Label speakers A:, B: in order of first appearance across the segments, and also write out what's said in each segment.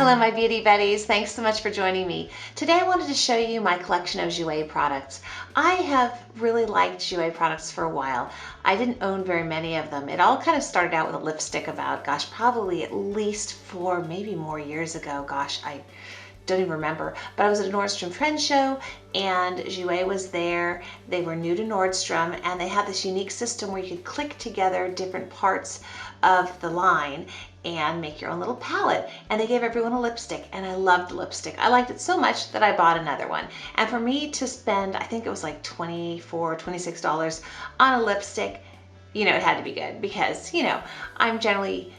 A: Hello my beauty buddies, thanks so much for joining me. Today I wanted to show you my collection of Jouer products. I have really liked Jouer products for a while. I didn't own very many of them. It all kind of started out with a lipstick about, gosh, probably at least 4, maybe more years ago. Gosh, I don't even remember, but I was at a Nordstrom trend show and Jouer was there. They were new to Nordstrom and they had this unique system where you could click together different parts of the line and make your own little palette. And they gave everyone a lipstick and I loved the lipstick. I liked it so much that I bought another one. And for me to spend, I think it was like $24, $26 on a lipstick, you know, it had to be good because, you know, I'm generally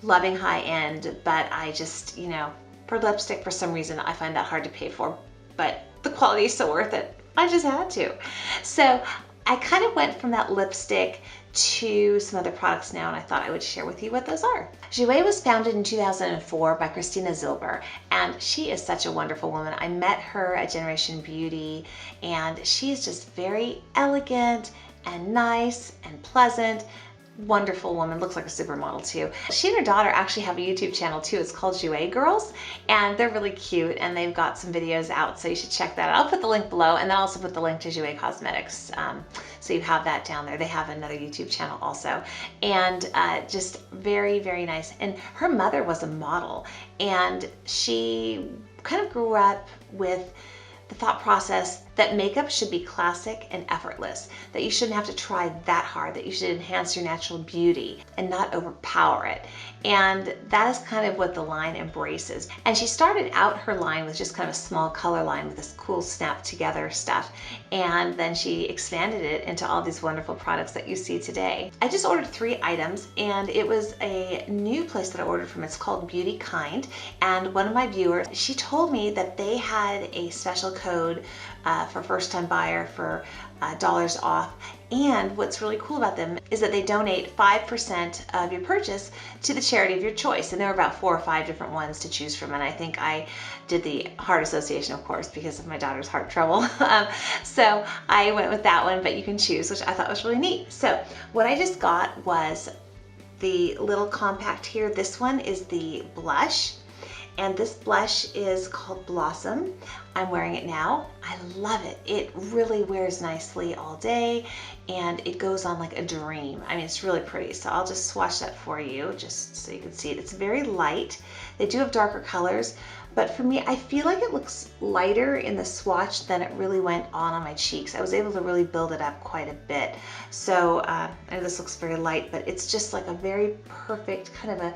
A: loving high end, but I just, you know, for lipstick, for some reason, I find that hard to pay for, but the quality is so worth it. I just had to. So I kind of went from that lipstick to some other products now, and I thought I would share with you what those are. Jouer was founded in 2004 by Christina Zilber, and she is such a wonderful woman. I met her at Generation Beauty, and she is just very elegant and nice and pleasant. Wonderful woman, looks like a supermodel too. She and her daughter actually have a YouTube channel too. It's called Jouer Girls, and they're really cute, and they've got some videos out, so you should check that out. I'll put the link below, and then I'll also put the link to Jouer Cosmetics, so you have that down there. They have another YouTube channel also, and just very, very nice. And her mother was a model, and she kind of grew up with the thought process that makeup should be classic and effortless, that you shouldn't have to try that hard, that you should enhance your natural beauty and not overpower it. And that is kind of what the line embraces. And she started out her line with just kind of a small color line with this cool snap together stuff. And then she expanded it into all these wonderful products that you see today. I just ordered 3 items, and it was a new place that I ordered from. It's called Beauty Kind. And one of my viewers, she told me that they had a special code for first-time buyer for dollars off. And what's really cool about them is that they donate 5% of your purchase to the charity of your choice. And there were about 4 or 5 different ones to choose from. And I think I did the Heart Association, of course, because of my daughter's heart trouble. So I went with that one, but you can choose, which I thought was really neat. So what I just got was the little compact here. This one is the blush. And this blush is called Blossom. I'm wearing it now. I love it. It really wears nicely all day, and it goes on like a dream. I mean, it's really pretty. So I'll just swatch that for you just so you can see it. It's very light. They do have darker colors, but for me, I feel like it looks lighter in the swatch than it really went on my cheeks. I was able to really build it up quite a bit. So I know this looks very light, but it's just like a very perfect kind of a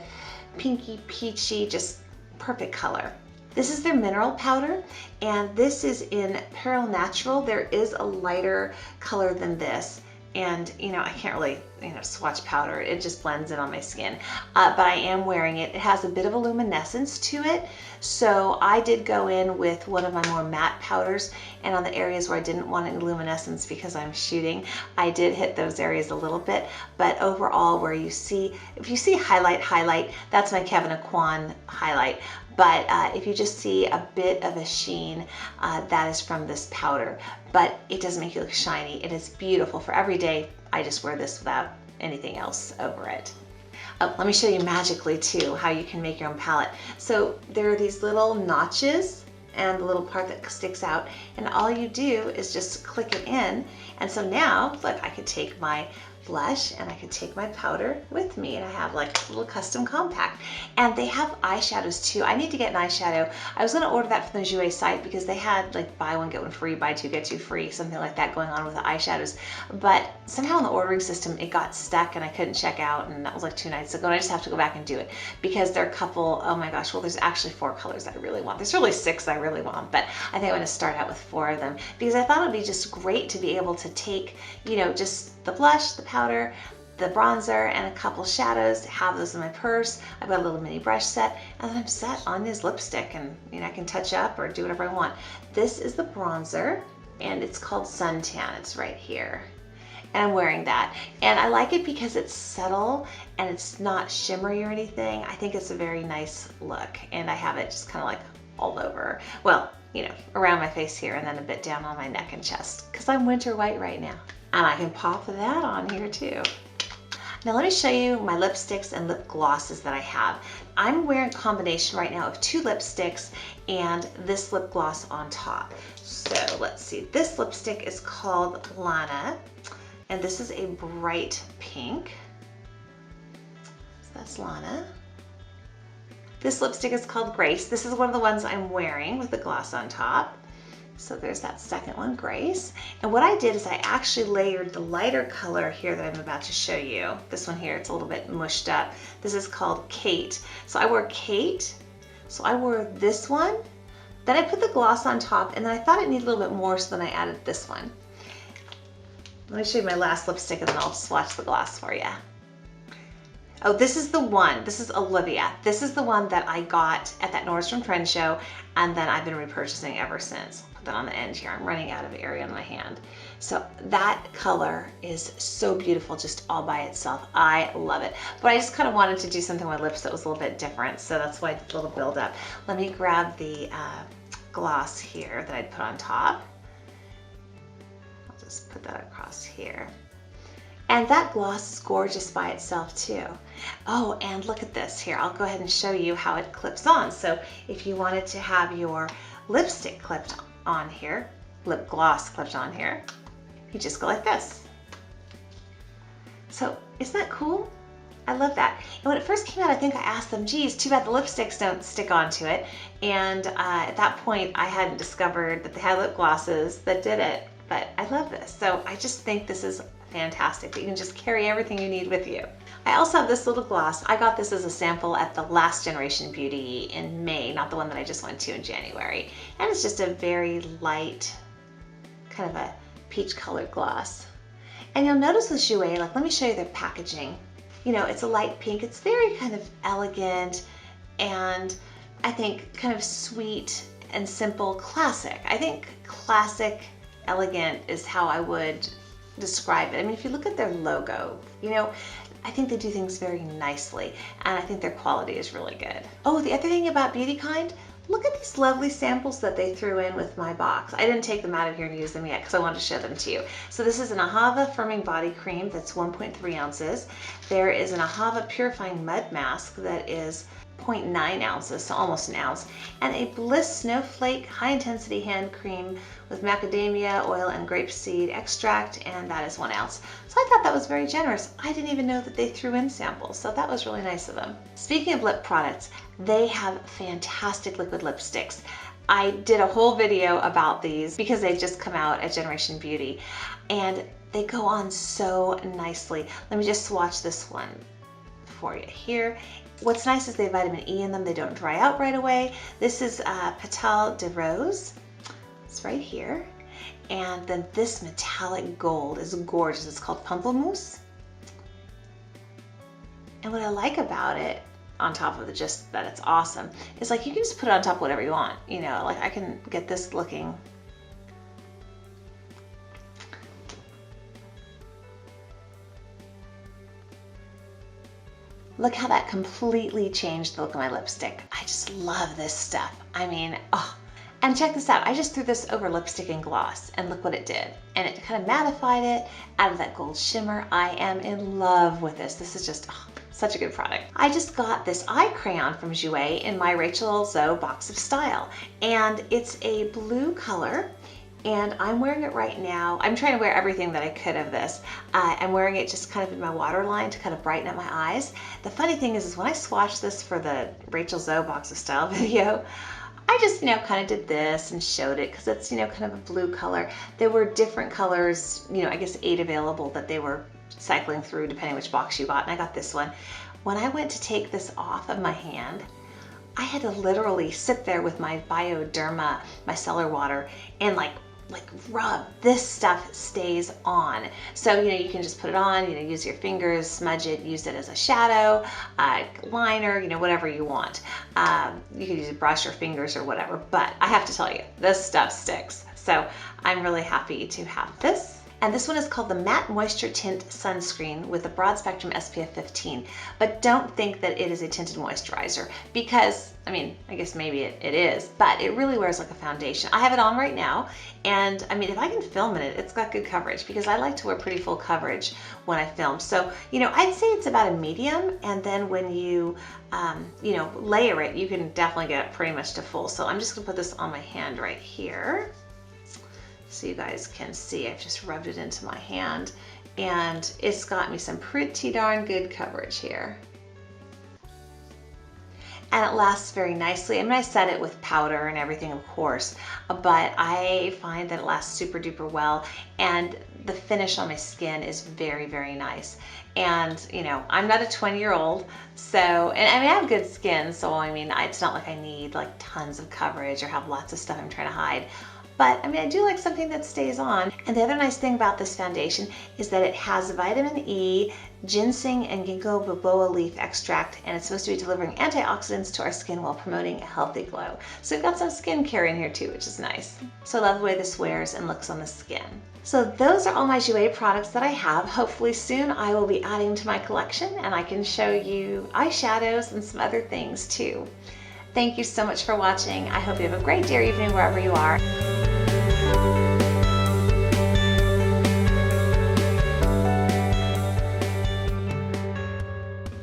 A: pinky peachy, just perfect color. This is their mineral powder, and this is in Pearl Natural. There is a lighter color than this, and you know, I can't really, you know, swatch powder. It just blends in on my skin, but I am wearing it. It has a bit of a luminescence to it, so I did go in with one of my more matte powders, and on the areas where I didn't want any luminescence because I'm shooting, I did hit those areas a little bit. But overall, where you see, if you see highlight, that's my Kevyn Aucoin highlight. But if you just see a bit of a sheen, that is from this powder. But it doesn't make you look shiny. It is beautiful. For every day, I just wear this without anything else over it. Oh, let me show you magically too how you can make your own palette. So there are these little notches and the little part that sticks out, and all you do is just click it in. And so now, look, I could take my blush and I could take my powder with me, and I have like a little custom compact. And they have eyeshadows too. I need to get an eyeshadow. I was going to order that from the Jouer site because they had like buy one get one free, buy 2 get 2 free, something like that going on with the eyeshadows. But somehow in the ordering system it got stuck and I couldn't check out, and that was like 2 nights ago, and I just have to go back and do it because there are a couple, oh my gosh, well there's actually 4 colors I really want. There's really 6 I really want, but I think I'm going to start out with 4 of them because I thought it would be just great to be able to take, you know, just the blush, the powder, the bronzer, and a couple shadows, have those in my purse. I've got a little mini brush set, and then I'm set on this lipstick, and you know, I can touch up or do whatever I want. This is the bronzer, and it's called Suntan. It's right here. And I'm wearing that. And I like it because it's subtle and it's not shimmery or anything. I think it's a very nice look, and I have it just kind of like all over. Well, you know, around my face here, and then a bit down on my neck and chest, because I'm winter white right now. And I can pop that on here too. Now let me show you my lipsticks and lip glosses that I have. I'm wearing a combination right now of 2 lipsticks and this lip gloss on top. So let's see, this lipstick is called Lana, and this is a bright pink. So that's Lana. This lipstick is called Grace. This is one of the ones I'm wearing with the gloss on top. So there's that second one, Grace. And what I did is I actually layered the lighter color here that I'm about to show you. This one here, it's a little bit mushed up. This is called Kate. So I wore Kate. So I wore this one. Then I put the gloss on top, and then I thought it needed a little bit more, so then I added this one. Let me show you my last lipstick, and then I'll swatch the gloss for you. Oh, this is the one. This is Olivia. This is the one that I got at that Nordstrom Trend show, and then I've been repurchasing ever since. Put that on the end here. I'm running out of area on my hand. So that color is so beautiful just all by itself. I love it. But I just kind of wanted to do something with my lips that was a little bit different, so that's why I did a little build up. Let me grab the gloss here that I'd put on top. I'll just put that across here. And that gloss is gorgeous by itself too. Oh, and look at this here. I'll go ahead and show you how it clips on. So if you wanted to have your lipstick clipped on here, lip gloss clipped on here, you just go like this. So isn't that cool? I love that. And when it first came out, I think I asked them, geez, too bad the lipsticks don't stick onto it. And at that point, I hadn't discovered that they had lip glosses that did it. But I love this. So I just think this is fantastic that you can just carry everything you need with you. I also have this little gloss. I got this as a sample at the last Generation Beauty in May, not the one that I just went to in January. And it's just a very light, kind of a peach colored gloss. And you'll notice with Jouer, like let me show you their packaging. You know, it's a light pink. It's very kind of elegant and I think kind of sweet and simple, classic. I think classic, elegant is how I would describe it. I mean, if you look at their logo, you know, I think they do things very nicely, and I think their quality is really good. Oh, the other thing about Beauty Kind, look at these lovely samples that they threw in with my box. I didn't take them out of here and use them yet because I wanted to show them to you. So this is an Ahava Firming Body Cream that's 1.3 ounces. There is an Ahava Purifying Mud Mask that is 0.9 ounces, so almost an ounce, and a Bliss Snowflake High Intensity Hand Cream with macadamia oil and grapeseed extract, and that is 1 ounce. So I thought that was very generous. I didn't even know that they threw in samples, so that was really nice of them. Speaking of lip products, they have fantastic liquid lipsticks. I did a whole video about these because they just come out at Generation Beauty, and they go on so nicely. Let me just swatch this one for you here. What's nice is they have vitamin E in them. They don't dry out right away. This is Pétale de Rose. It's right here. And then this metallic gold is gorgeous. It's called Pamplemousse. And what I like about it, on top of just that it's awesome, is like you can just put it on top of whatever you want. You know, like I can get this looking. Look how that completely changed the look of my lipstick. I just love this stuff. I mean, oh. And check this out. I just threw this over lipstick and gloss, and look what it did. And it kind of mattified it, added that gold shimmer. I am in love with this. This is just such a good product. I just got this eye crayon from Jouer in my Rachel Zoe Box of Style. And it's a blue color. And I'm wearing it right now. I'm trying to wear everything that I could of this. I'm wearing it just kind of in my waterline to kind of brighten up my eyes. The funny thing is when I swatched this for the Rachel Zoe Box of Style video, I just, kind of did this and showed it because it's, kind of a blue color. There were different colors, I guess 8 available that they were cycling through depending which box you got, and I got this one. When I went to take this off of my hand, I had to literally sit there with my Bioderma micellar water and like rub. This stuff stays on. So, you can just put it on, use your fingers, smudge it, use it as a shadow, liner, whatever you want. You can use a brush or fingers or whatever, but I have to tell you, this stuff sticks. So I'm really happy to have this. And this one is called the Matte Moisture Tint Sunscreen with a broad spectrum SPF 15. But don't think that it is a tinted moisturizer because, I mean, I guess maybe it is, but it really wears like a foundation. I have it on right now, and I mean, if I can film in it, it's got good coverage because I like to wear pretty full coverage when I film. So, you know, I'd say it's about a medium, and then when you, you know, layer it, you can definitely get it pretty much to full. So I'm just gonna put this on my hand right here so you guys can see. I've just rubbed it into my hand, and it's got me some pretty darn good coverage here. And it lasts very nicely. I mean, I set it with powder and everything, of course, but I find that it lasts super duper well, and the finish on my skin is very, very nice. And, you know, I'm not a 20-year-old, so, and I mean, I have good skin, so I mean, it's not like I need like tons of coverage or have lots of stuff I'm trying to hide. But I mean, I do like something that stays on. And the other nice thing about this foundation is that it has vitamin E, ginseng, and ginkgo biloba leaf extract, and it's supposed to be delivering antioxidants to our skin while promoting a healthy glow. So we've got some skincare in here too, which is nice. So I love the way this wears and looks on the skin. So those are all my Jouer products that I have. Hopefully soon I will be adding to my collection, and I can show you eyeshadows and some other things too. Thank you so much for watching. I hope you have a great day or evening wherever you are.